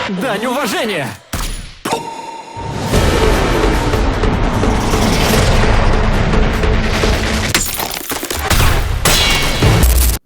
Дань уважения!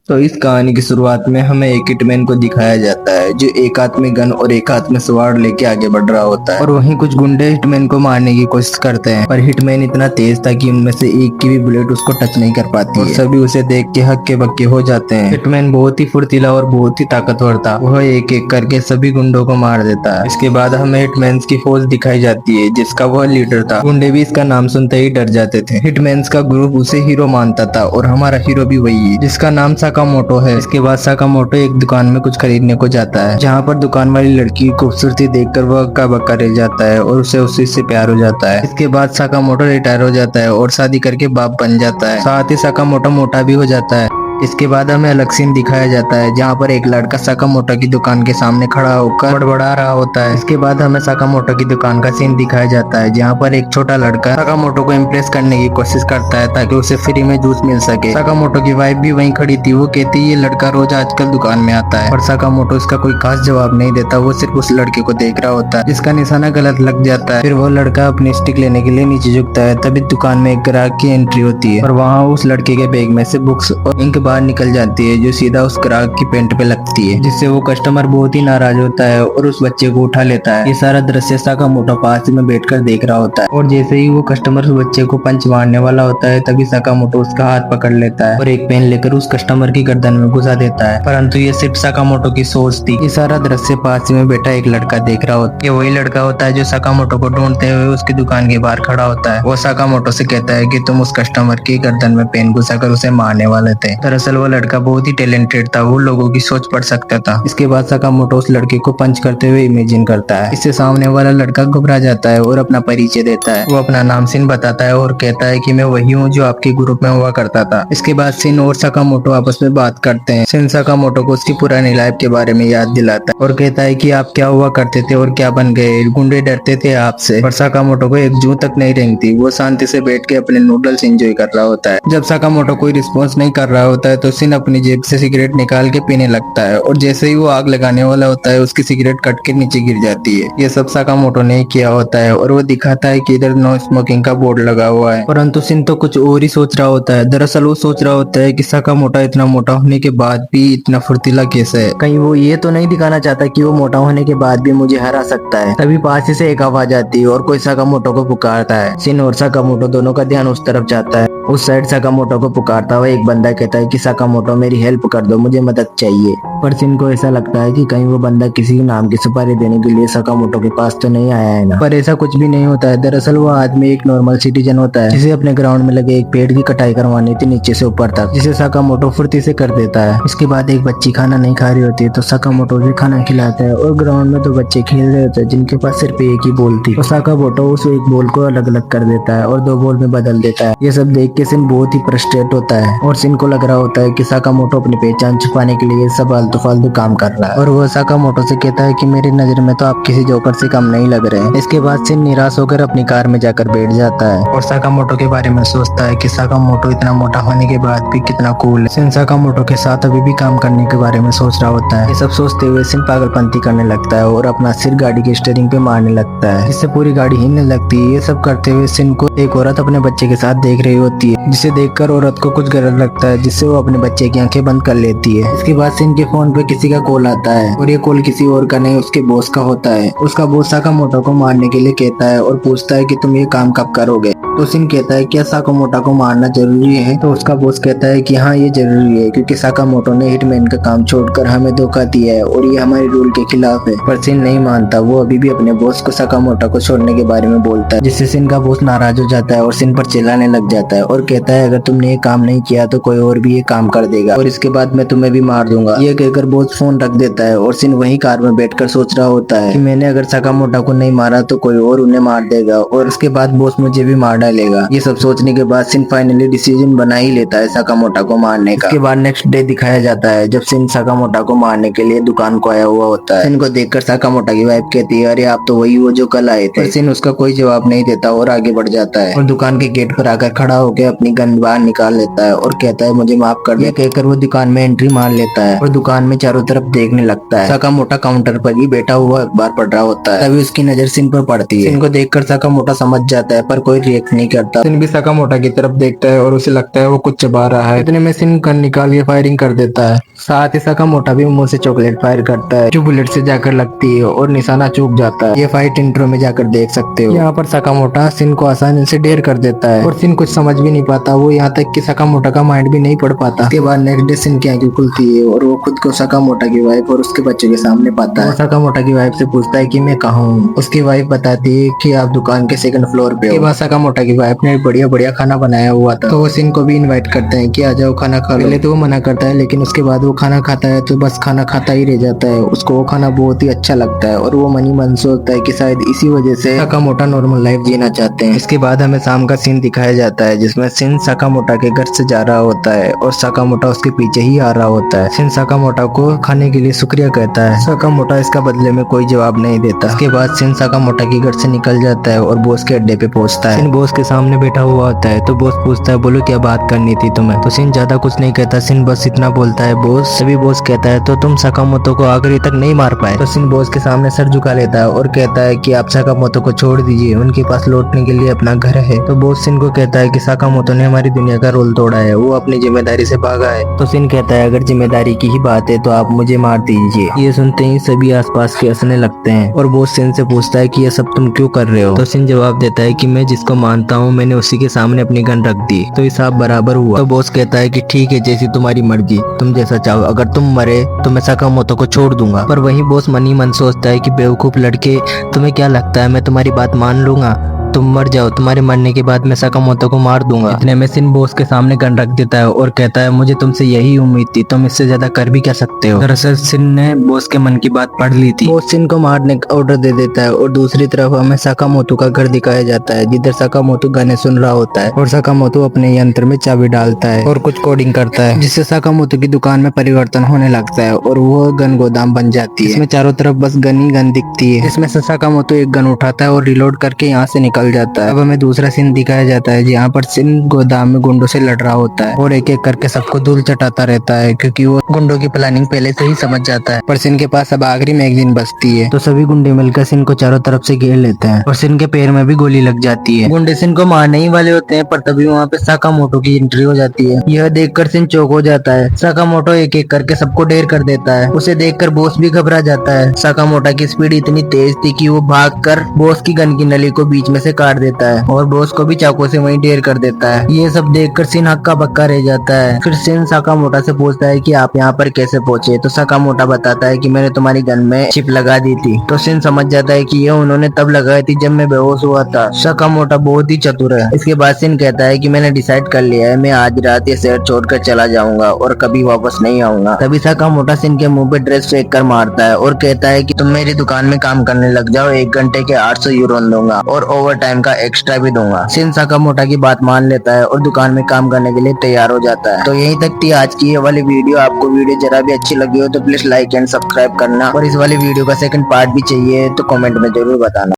तो इस कहानी की शुरुआत में हमें एक हिटमैन को दिखाया जाता है जो एक हाथ में गन और एक हाथ में सवार लेके आगे बढ़ रहा होता है और वहीं कुछ गुंडे हिटमैन को मारने की कोशिश करते हैं, पर हिटमैन इतना तेज था कि उनमें से एक की भी बुलेट उसको टच नहीं कर पाती है। सभी उसे देख के हक्के बक्के हो जाते हैं। हिटमैन बहुत ही फुर्तीला और बहुत ही ताकतवर था। वह एक एक करके सभी गुंडों को मार देता है। इसके बाद हमें हिटमैन की फौज दिखाई जाती है जिसका वह लीडर था। गुंडे भी इसका नाम सुनते ही डर जाते थे। हिटमैन का ग्रुप उसे हीरो मानता था और हमारा हीरो भी वही है जिसका नाम साकामोटो है। इसके बाद साकामोटो एक दुकान में कुछ खरीदने को जाता है जहाँ पर दुकान वाली लड़की की खूबसूरती देखकर वह हक्का बक्का रह जाता है और उसे उसी से प्यार हो जाता है। इसके बाद साकामोटो रिटायर हो जाता है और शादी करके बाप बन जाता है। साथ ही साकामोटो मोटा भी हो जाता है। इसके बाद हमें अलग सीन दिखाया जाता है जहाँ पर एक लड़का साकामोटो की दुकान के सामने खड़ा होकर बड़बड़ा रहा होता है। इसके बाद हमें साकामोटो की दुकान का सीन दिखाया जाता है जहाँ पर एक छोटा लड़का साकामोटो को इम्प्रेस करने की कोशिश करता है ताकि उसे फ्री में जूस मिल सके। साकामोटो की वाइफ भी वहीं खड़ी थी। वो कहती है ये लड़का रोज आजकल दुकान में आता है, पर साकामोटो इसका कोई खास जवाब नहीं देता। वो सिर्फ उस लड़के को देख रहा होता है जिसका निशाना गलत लग जाता है। फिर वो लड़का अपनी स्टिक लेने के लिए नीचे झुकता है। तभी दुकान में एक ग्राहक की एंट्री होती है और वहाँ उस लड़के के बैग में से बुक्स और इंक बाहर निकल जाती है जो सीधा उस ग्राहक की पेंट पे लगती है, जिससे वो कस्टमर बहुत ही नाराज होता है और उस बच्चे को उठा लेता है। ये सारा दृश्य साकामोटो पास में बैठकर देख रहा होता है और जैसे ही वो कस्टमर उस बच्चे को पंच मारने वाला होता है तभी साकामोटो उसका हाथ पकड़ लेता है और एक पेन लेकर उस कस्टमर की गर्दन में घुसा देता है। परंतु ये सिर्फ साकामोटो की सोच थी। ये सारा दृश्य पास में बैठा एक लड़का देख रहा होता है। ये वही लड़का होता है जो साकामोटो को ढूंढते हुए उसकी दुकान के बाहर खड़ा होता है। वो साकामोटो से कहता है कि तुम उस कस्टमर की गर्दन में पेन घुसाकर उसे मारने वाले थे। दरअसल वो लड़का बहुत ही टैलेंटेड था। वो लोगों की सोच पढ़ सकता था। इसके बाद साकामोटो उस लड़के को पंच करते हुए इमेजिन करता है। इससे सामने वाला लड़का घबरा जाता है और अपना परिचय देता है। वो अपना नाम सिन बताता है और कहता है कि मैं वही हूँ जो आपके ग्रुप में हुआ करता था। इसके बाद सिन और साकामोटो आपस में बात करते हैं। सिन साकामोटो को उसकी पुरानी लाइफ के बारे में याद दिलाता है और कहता है कि आप क्या हुआ करते थे और क्या बन गए। गुंडे डरते थे आपसे, पर साकामोटो को एक जूं तक नहीं रेंगती। वो शांति से बैठ के अपने नूडल्स एंजॉय कर रहा होता है। जब साकामोटो कोई रिस्पॉन्स नहीं कर रहा होता है तो सिन अपनी जेब से सिगरेट निकाल के पीने लगता है और जैसे ही वो आग लगाने वाला होता है उसकी सिगरेट कट के नीचे गिर जाती है। ये सब साकामोटो ने किया होता है और वो दिखाता है कि इधर नो स्मोकिंग का बोर्ड लगा हुआ है। परंतु सिन तो कुछ और ही सोच रहा होता है। दरअसल वो सोच रहा होता है कि साकामोटो इतना मोटा होने के बाद भी इतना फुर्तीला कैसे है। कहीं वो ये तो नहीं दिखाना चाहता कि वो मोटा होने के बाद भी मुझे हरा सकता है। तभी पास ही से एक आवाज आती है और कोई साकामोटो को पुकारता है। सिन और साकामोटो दोनों का ध्यान उस तरफ जाता है। उस साइड साकामोटो को पुकारता हुआ एक बंदा कहता है कि साकामोटो मेरी हेल्प कर दो, मुझे मदद चाहिए। पर सिन को ऐसा लगता है कि कहीं वो बंदा किसी नाम की सुपारी देने के लिए साकामोटो के पास तो नहीं आया है ना। पर ऐसा कुछ भी नहीं होता है। दरअसल वो आदमी एक नॉर्मल सिटीजन होता है जिसे अपने ग्राउंड में लगे एक पेड़ की कटाई करवानी थी नीचे से ऊपर तक, जिसे साकामोटो फुर्ती से कर देता है। इसके बाद एक बच्ची खाना नहीं खा रही होती है तो साकामोटो उसे खाना खिलाता है और ग्राउंड में दो बच्चे खेल रहे होते हैं जिनके पास सिर्फ एक ही बॉल थी। तो साकामोटो उस एक बॉल को अलग अलग कर देता है और दो बॉल में बदल देता है। ये सब देख के सिन बहुत ही फ्रस्ट्रेट होता है और सिन को लग रहा होता है कि साकामोटो अपनी पहचान छुपाने के लिए सब फालतू फालतू काम कर रहा है और वो साकामोटो से कहता है कि मेरी नजर में तो आप किसी जोकर से कम नहीं लग रहे हैं। इसके बाद सिन निराश होकर अपनी कार में जाकर बैठ जाता है और साकामोटो के बारे में सोचता है कि साकामोटो इतना मोटा होने के बाद भी कितना कूल है। सिन साकामोटो के साथ अभी भी काम करने के बारे में सोच रहा होता है। ये सब सोचते हुए सिन पागलपंती करने लगता है और अपना सिर गाड़ी के स्टीयरिंग पे मारने लगता है जिससे पूरी गाड़ी हिलने लगती है। ये सब करते हुए सिन को एक औरत अपने बच्चे के साथ देख रही होती है जिसे देखकर औरत को कुछ गलत लगता है जिससे वो अपने बच्चे की आंखें बंद कर लेती है। इसके बाद सिन के फोन पे किसी का कॉल आता है और ये कॉल किसी और का नहीं उसके बॉस का होता है। उसका बॉस साकामोटो को मारने के लिए कहता है और पूछता है कि तुम ये काम कब करोगे। तो सिन कहता है क्या साकामोटो को मारना जरूरी है। तो उसका बॉस कहता है कि हाँ ये जरूरी है क्योंकि साकामोटो ने हिटमैन का काम छोड़कर हमें धोखा दिया है और ये हमारे रूल के खिलाफ है। पर सिन नहीं मानता। वो अभी भी अपने बॉस को साकामोटो को छोड़ने के बारे में बोलता है जिससे सिन का बॉस नाराज हो जाता है और सिन पर चिल्लाने लग जाता है और कहता है अगर तुमने ये काम नहीं किया तो कोई और भी ये काम कर देगा और इसके बाद मैं तुम्हें भी मार दूंगा। ये कहकर बॉस फोन रख देता है और सिन वही कार में बैठकर सोच रहा होता है कि मैंने अगर साकामोटो को नहीं मारा तो कोई और उन्हें मार देगा और उसके बाद बॉस मुझे भी मार लेगा। ये सब सोचने के बाद सिन फाइनली डिसीजन बना ही लेता है साकामोटो को मारने का। इसके बाद नेक्स्ट डे दिखाया जाता है जब सिन साकामोटो को मारने के लिए दुकान को आया हुआ होता है। सिन को देखकर साकामोटो की वाइफ कहती है, अरे आप तो वही हो जो कल आए थे। पर सिन उसका कोई जवाब नहीं देता और आगे बढ़ जाता है और दुकान के गेट पर आकर खड़ा होकर अपनी गन बाहर निकाल लेता है और कहता है मुझे माफ कर दे। कहकर वो दुकान में एंट्री मार लेता है और दुकान में चारों तरफ देखने लगता है। साकामोटो काउंटर पर ही बैठा हुआ अखबार पढ़ रहा होता है। तभी उसकी नजर सिन पर पड़ती है। सिन को देखकर साकामोटो समझ जाता है पर कोई रिएक्ट नहीं करता। सिन भी साकामोटो की तरफ देखता है और उसे लगता है वो कुछ चबा रहा है। इतने में सिन गन निकाल के फायरिंग कर देता है। साथ ही साकामोटो भी मुंह से चॉकलेट फायर करता है जो बुलेट से जाकर लगती है और निशाना चूक जाता है। ये फाइट इंट्रो में जाकर देख सकते हो। यहाँ पर साकामोटो सिन को आसानी से ढेर कर देता है और सिन कुछ समझ भी नहीं पाता। वो यहाँ तक कि साकामोटो का माइंड भी नहीं पढ़ पाता। इसके बाद नेक्स्ट डे सिन की आंखें खुलती है और वो खुद को साकामोटो की वाइफ और उसके बच्चे के सामने पाता है। साकामोटो की वाइफ से पूछता है कि मैं कहाँ हूँ। उसकी वाइफ बताती है कि आप दुकान के सेकंड फ्लोर पे हो। साकामोटो की वाइफ ने बढ़िया बढ़िया खाना बनाया हुआ था तो वो सिन को भी इनवाइट करते हैं कि आ जाओ खाना खा लो। पहले तो वो मना करता है लेकिन उसके बाद वो खाना खाता है तो बस खाना खाता ही रह जाता है। उसको वो खाना बहुत ही अच्छा लगता है और वो मन ही मन सोचता है कि शायद इसी वजह से साकामोटो नॉर्मल लाइफ जीना चाहते हैं। इसके बाद हमें शाम का सीन दिखाया जाता है जिसमें सिन साकामोटो के घर से जा रहा होता है और साकामोटो उसके पीछे ही आ रहा होता है। सिन साकामोटो को खाने के लिए शुक्रिया कहता है। साकामोटो इसका बदले में कोई जवाब नहीं देता। इसके बाद सिन साकामोटो के घर से निकल जाता है और बॉस के अड्डे पे पहुंचता है। सिन बॉस के सामने बैठा हुआ होता है तो बॉस पूछता है बोलो क्या बात करनी थी तुम्हें। तो सिन ज्यादा कुछ नहीं कहता। सिन बस इतना बोलता है बॉस। तभी बॉस कहता है तो तुम साकामोटो को आखिरी तक नहीं मार पाए। तो सिन बॉस के सामने सर झुका लेता है और कहता है कि आप साकामोटो को छोड़ दीजिए, उनके पास लौटने के लिए अपना घर है। तो बॉस सिन को कहता है कि साकामोटो ने हमारी दुनिया का रोल तोड़ा है, वो अपनी जिम्मेदारी से भागा है। तो सिन कहता है अगर जिम्मेदारी की ही बात है तो आप मुझे मार दीजिए। ये सुनते ही सभी आसपास के हंसने लगते हैं और बॉस सिन से पूछता है कि ये सब तुम क्यों कर रहे हो। तो सिन जवाब देता है कि मैं जिसको मानता हूँ मैंने उसी के सामने अपनी गन रख दी तो हिसाब बराबर हुआ। तो बॉस कहता है कि ठीक है जैसी तुम्हारी मर्जी, तुम जैसा चाहो, अगर तुम मरे तो मैं साकामोटो को छोड़ दूंगा। पर वहीं बॉस मन ही मन सोचता है कि बेवकूफ लड़के, तुम्हें क्या लगता है मैं तुम्हारी बात मान लूंगा? तुम मर जाओ, तुम्हारे मरने के बाद मैं साकामोटो को मार दूंगा। इतने में सिन बॉस के सामने गन रख देता है और कहता है मुझे तुमसे यही उम्मीद थी, तुम इससे ज्यादा कर भी क्या सकते हो। दरअसल सिन ने बॉस के मन की बात पढ़ ली थी। बॉस सिन को मारने का ऑर्डर दे देता है और दूसरी तरफ हमें साकामोटो का घर दिखाया जाता है जिधर साकामोटो गाने सुन रहा होता है और साकामोटो अपने यंत्र में चाबी डालता है और कुछ कोडिंग करता है जिससे साकामोटो की दुकान में परिवर्तन होने लगता है और वो गन गोदाम बन जाती है। इसमें चारों तरफ बस गन ही गन दिखती है। इसमें से साकामोटो एक गन उठाता है और रिलोड करके यहाँ से निकल जाता है। अब हमें दूसरा सीन दिखाया जाता है जहाँ पर सिन गोदाम में गुंडों से लड़ रहा होता है और एक एक करके सबको धूल चटाता रहता है क्योंकि वो गुंडों की प्लानिंग पहले से ही समझ जाता है। पर सिन के पास अब आखिरी मैगजीन बचती है तो सभी गुंडे मिलकर सिन को चारों तरफ से घेर लेते हैं और सिन के पैर में भी गोली लग जाती है। गुंडे सिन को मारने ही वाले होते हैं पर तभी वहाँ पे साकामोटो की एंट्री हो जाती है। यह देखकर सिन चौंक हो जाता है। साकामोटो एक एक करके सबको ढेर कर देता है। उसे देखकर बॉस भी घबरा जाता है। साकामोटो की स्पीड इतनी तेज थी कि वो भागकर बॉस की गन की नली को बीच में से काट देता है और बॉस को भी चाकू से वहीं ढेर कर देता है। ये सब देखकर सिन हक्का बक्का रह जाता है। फिर सिन साकामोटो से पूछता है कि आप यहाँ पर कैसे पहुंचे। तो साकामोटो बताता है कि मैंने तुम्हारी गन में चिप लगा दी थी। तो सिन समझ जाता है कि ये उन्होंने तब लगाई थी जब मैं बेहोश हुआ था। साकामोटो बहुत ही चतुर है। इसके बाद सिन कहता है कि मैंने डिसाइड कर लिया है, मैं आज रात ये शहर छोड़कर चला जाऊंगा और कभी वापस नहीं आऊंगा। तभी साकामोटो सिन के मुंह पे ड्रेस फेंक कर मारता है और कहता है कि तुम मेरी दुकान में काम करने लग जाओ, 1 घंटे के 800 यूरो दूंगा और ओवर टाइम का एक्स्ट्रा भी दूंगा। सिन साकामोटो की बात मान लेता है और दुकान में काम करने के लिए तैयार हो जाता है। तो यहीं तक थी आज की ये वाली वीडियो। आपको वीडियो जरा भी अच्छी लगी हो तो प्लीज लाइक एंड सब्सक्राइब करना और इस वाली वीडियो का सेकंड पार्ट भी चाहिए तो कमेंट में जरूर बताना।